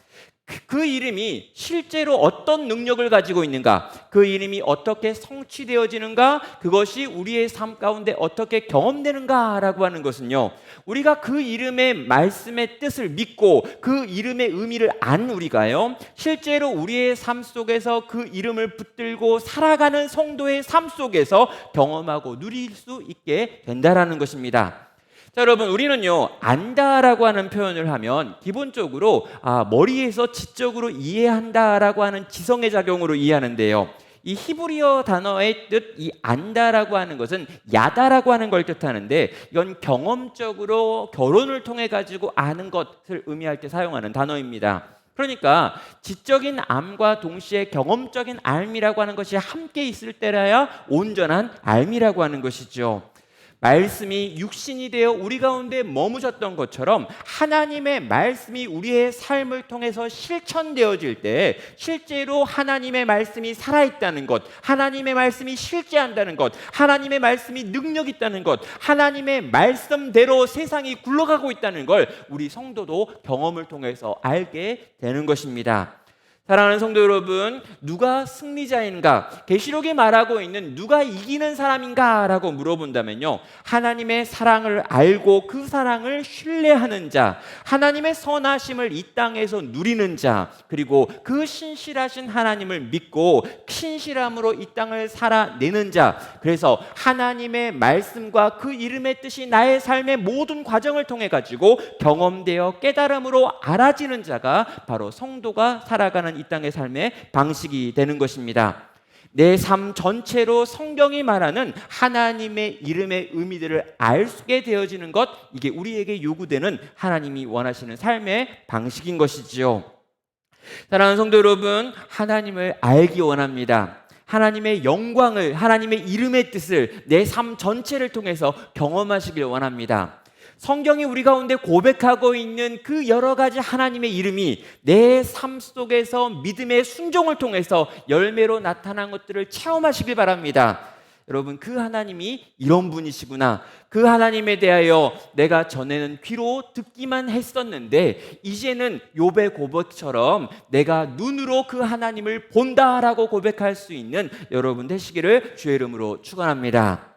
그 이름이 실제로 어떤 능력을 가지고 있는가, 그 이름이 어떻게 성취되어지는가, 그것이 우리의 삶 가운데 어떻게 경험되는가라고 하는 것은요, 우리가 그 이름의 말씀의 뜻을 믿고 그 이름의 의미를 안 우리가요, 실제로 우리의 삶 속에서 그 이름을 붙들고 살아가는 성도의 삶 속에서 경험하고 누릴 수 있게 된다라는 것입니다. 자, 여러분, 우리는요, 안다라고 하는 표현을 하면 기본적으로 머리에서 지적으로 이해한다라고 하는 지성의 작용으로 이해하는데요, 이 히브리어 단어의 뜻, 이 안다라고 하는 것은 야다라고 하는 걸 뜻하는데, 이건 경험적으로 결혼을 통해 가지고 아는 것을 의미할 때 사용하는 단어입니다. 그러니까 지적인 암과 동시에 경험적인 알미라고 하는 것이 함께 있을 때라야 온전한 알미라고 하는 것이죠. 말씀이 육신이 되어 우리 가운데 머무셨던 것처럼 하나님의 말씀이 우리의 삶을 통해서 실천되어질 때 실제로 하나님의 말씀이 살아있다는 것, 하나님의 말씀이 실제한다는 것, 하나님의 말씀이 능력 있다는 것, 하나님의 말씀대로 세상이 굴러가고 있다는 걸 우리 성도도 경험을 통해서 알게 되는 것입니다. 사랑하는 성도 여러분, 누가 승리자인가? 계시록이 말하고 있는 누가 이기는 사람인가라고 물어본다면요, 하나님의 사랑을 알고 그 사랑을 신뢰하는 자, 하나님의 선하심을 이 땅에서 누리는 자, 그리고 그 신실하신 하나님을 믿고 신실함으로 이 땅을 살아내는 자, 그래서 하나님의 말씀과 그 이름의 뜻이 나의 삶의 모든 과정을 통해 가지고 경험되어 깨달음으로 알아지는 자가 바로 성도가 살아가는 이 땅의 삶의 방식이 되는 것입니다. 내 삶 전체로 성경이 말하는 하나님의 이름의 의미들을 알게 되어지는 것, 이게 우리에게 요구되는 하나님이 원하시는 삶의 방식인 것이지요. 사랑하는 성도 여러분, 하나님을 알기 원합니다. 하나님의 영광을, 하나님의 이름의 뜻을 내 삶 전체를 통해서 경험하시길 원합니다. 성경이 우리 가운데 고백하고 있는 그 여러 가지 하나님의 이름이 내 삶 속에서 믿음의 순종을 통해서 열매로 나타난 것들을 체험하시길 바랍니다. 여러분, 그 하나님이 이런 분이시구나, 그 하나님에 대하여 내가 전에는 귀로 듣기만 했었는데 이제는 욥의 고백처럼 내가 눈으로 그 하나님을 본다라고 고백할 수 있는 여러분 되시기를 주의 이름으로 축원합니다.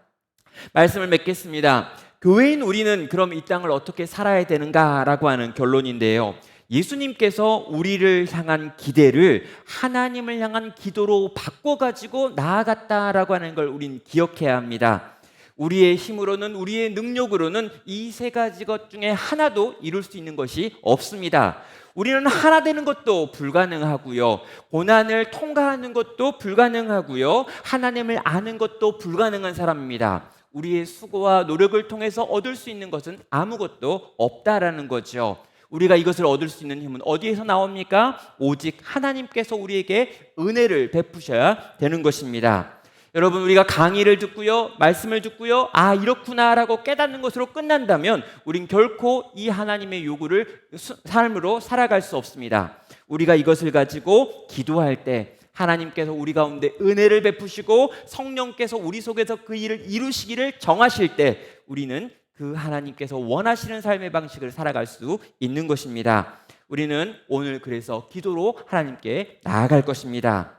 말씀을 맺겠습니다. 교회인 우리는 그럼 이 땅을 어떻게 살아야 되는가라고 하는 결론인데요. 예수님께서 우리를 향한 기대를 하나님을 향한 기도로 바꿔가지고 나아갔다라고 하는 걸 우린 기억해야 합니다. 우리의 힘으로는, 우리의 능력으로는 이 세 가지 것 중에 하나도 이룰 수 있는 것이 없습니다. 우리는 하나 되는 것도 불가능하고요, 고난을 통과하는 것도 불가능하고요, 하나님을 아는 것도 불가능한 사람입니다. 우리의 수고와 노력을 통해서 얻을 수 있는 것은 아무것도 없다라는 거죠. 우리가 이것을 얻을 수 있는 힘은 어디에서 나옵니까? 오직 하나님께서 우리에게 은혜를 베푸셔야 되는 것입니다. 여러분, 우리가 강의를 듣고요, 말씀을 듣고요, 아 이렇구나라고 깨닫는 것으로 끝난다면 우린 결코 이 하나님의 요구를 삶으로 살아갈 수 없습니다. 우리가 이것을 가지고 기도할 때 하나님께서 우리 가운데 은혜를 베푸시고 성령께서 우리 속에서 그 일을 이루시기를 정하실 때 우리는 그 하나님께서 원하시는 삶의 방식을 살아갈 수 있는 것입니다. 우리는 오늘 그래서 기도로 하나님께 나아갈 것입니다.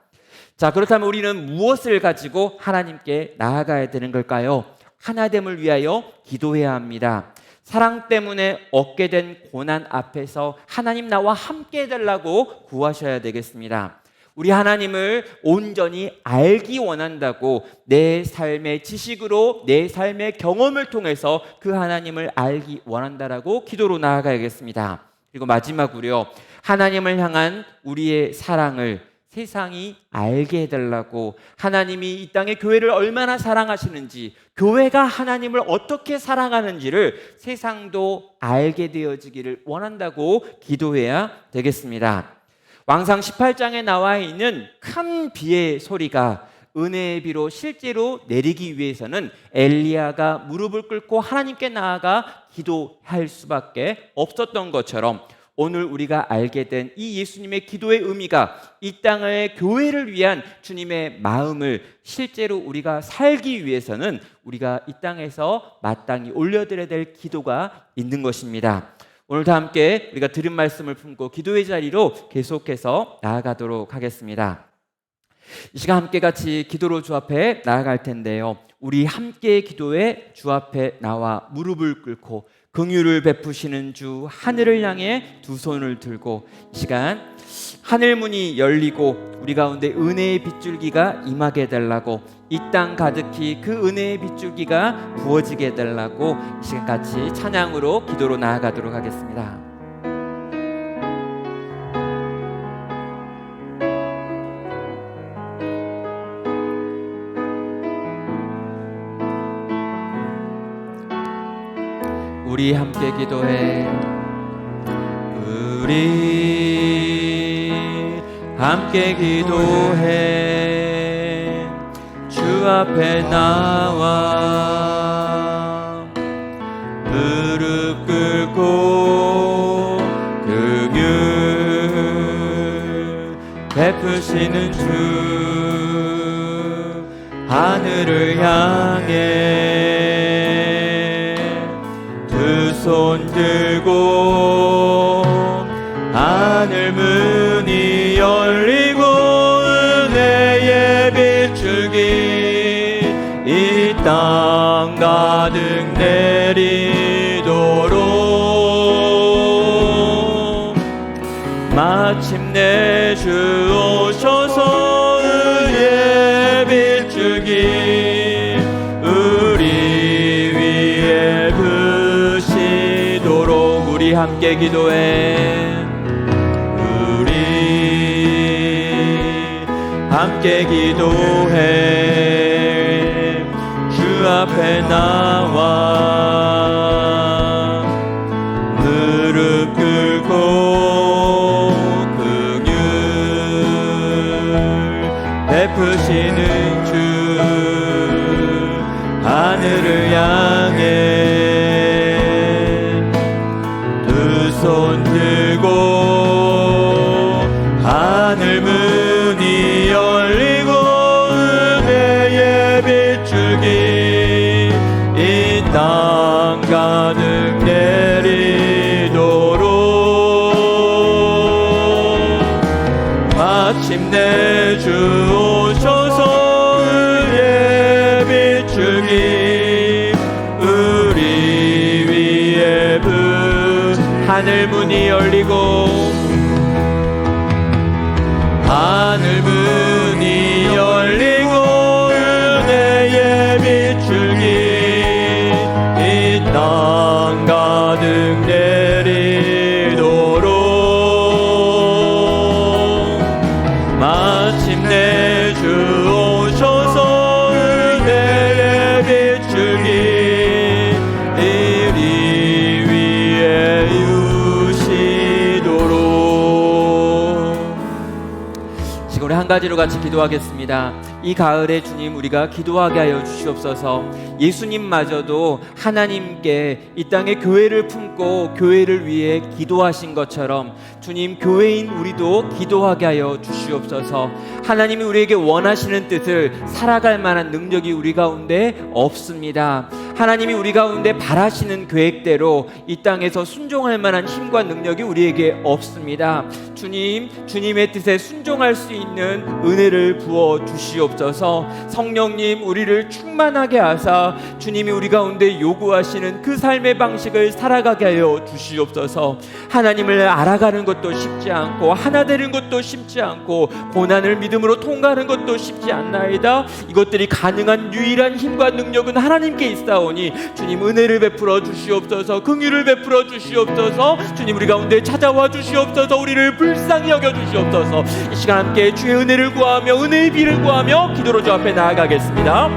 자, 그렇다면 우리는 무엇을 가지고 하나님께 나아가야 되는 걸까요? 하나됨을 위하여 기도해야 합니다. 사랑 때문에 얻게 된 고난 앞에서 하나님 나와 함께 해달라고 구하셔야 되겠습니다. 우리 하나님을 온전히 알기 원한다고 내 삶의 지식으로, 내 삶의 경험을 통해서 그 하나님을 알기 원한다라고 기도로 나아가야겠습니다. 그리고 마지막으로요, 하나님을 향한 우리의 사랑을 세상이 알게 해달라고, 하나님이 이 땅의 교회를 얼마나 사랑하시는지, 교회가 하나님을 어떻게 사랑하는지를 세상도 알게 되어지기를 원한다고 기도해야 되겠습니다. 왕상 18장에 나와 있는 큰 비의 소리가 은혜의 비로 실제로 내리기 위해서는 엘리야가 무릎을 꿇고 하나님께 나아가 기도할 수밖에 없었던 것처럼 오늘 우리가 알게 된 이 예수님의 기도의 의미가 이 땅의 교회를 위한 주님의 마음을 실제로 우리가 살기 위해서는 우리가 이 땅에서 마땅히 올려드려야 될 기도가 있는 것입니다. 오늘도 함께 우리가 들은 말씀을 품고 기도의 자리로 계속해서 나아가도록 하겠습니다. 이 시간 함께 같이 기도로 주 앞에 나아갈 텐데요, 우리 함께 기도에 주 앞에 나와 무릎을 꿇고 긍휼을 베푸시는 주 하늘을 향해 두 손을 들고 이 시간 하늘 문이 열리고 우리 가운데 은혜의 빗줄기가 임하게 해달라고, 이 땅 가득히 그 은혜의 빗줄기가 부어지게 해달라고 이 시간 같이 찬양으로 기도로 나아가도록 하겠습니다. 우리 함께 기도해, 우리 함께 기도해, 주 앞에 나와 무릎 꿇고 긍휼 베푸시는 주 하늘을 향해 두 손 들고 하늘 문이 열리고 은혜의 빗줄기 이 땅 가득 내리도록 마침내 주 오셔서 은혜의 빗줄기 우리 위에 부시도록 우리 함께 기도해, 우리 함께 기도해, 주 앞에 나와 무릎 꿇고 긍휼 베푸시는 주 하늘을 향해 손 들고 하늘 문이 열리고 은혜의 빗줄기 이 땅 가득 내리도록 마침내 주 오셔서 은혜의 빗줄기 하늘 문이 열리고 하늘 문이 열리고 은혜의 빛줄기 이 땅 가득 내리도록 마침내 주 오셔서 은혜의 빛줄기 이리 위에 유시도록. 지금 우리 한 가지로 같이 기도하겠습니다. 이 가을에 주님, 우리가 기도하게 하여 주시옵소서. 예수님마저도 하나님께 이 땅에 교회를 품고 교회를 위해 기도하신 것처럼 주님, 교회인 우리도 기도하게 하여 주시옵소서. 하나님이 우리에게 원하시는 뜻을 살아갈 만한 능력이 우리 가운데 없습니다. 하나님이 우리 가운데 바라시는 계획대로 이 땅에서 순종할 만한 힘과 능력이 우리에게 없습니다. 주님, 주님의 뜻에 순종할 수 있는 은혜를 부어 주시옵소서. 성령님, 우리를 충만하게 하사 주님이 우리 가운데 요구하시는 그 삶의 방식을 살아가게 하여 주시옵소서. 하나님을 알아가는 것도 쉽지 않고 하나 되는 것도 쉽지 않고 고난을 믿음으로 통과하는 것도 쉽지 않나이다. 이것들이 가능한 유일한 힘과 능력은 하나님께 있사오니 주님, 은혜를 베풀어 주시옵소서. 긍휼을 베풀어 주시옵소서. 주님, 우리 가운데 찾아와 주시옵소서. 우리를 불쌍히 여겨 주시옵소서. 이 시간 함께 주의 은혜를 구하며 은혜의 비를 구하며 기도로 주 앞에 나아가겠습니다.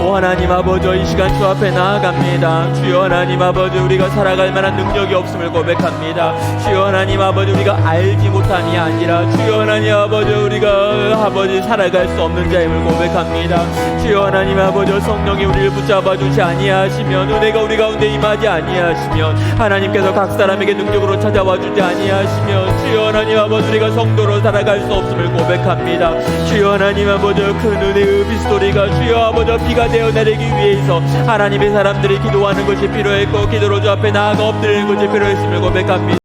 오 하나님 아버지, 이 시간 주 앞에 나아갑니다. 주여 하나님 아버지, 우리가 살아갈 만한 능력이 없음을 고백합니다. 주여 하나님 아버지, 우리가 알지 못함이 아니라 주여 하나님 아버지, 우리가 아버지 살아갈 수 없는 자임을 고백합니다. 주여 하나님 아버지, 성령이 우리를 붙잡아 주지 아니하시면, 은혜가 우리 가운데 임하지 아니하시면, 하나님께서 각 사람에게 능력으로 찾아와 주지 아니하시면 주여 하나님 아버지, 우리가 성도로 살아갈 수 없음을 고백합니다. 주여 하나님 아버지, 큰 은혜의 빗소리가 주여 아버지 비가 되어 내리기 위해서 하나님의 사람들이 기도하는 것이 필요했고 기도로 주 앞에 나아가 엎드리는 것이 필요했음을 고백합니다.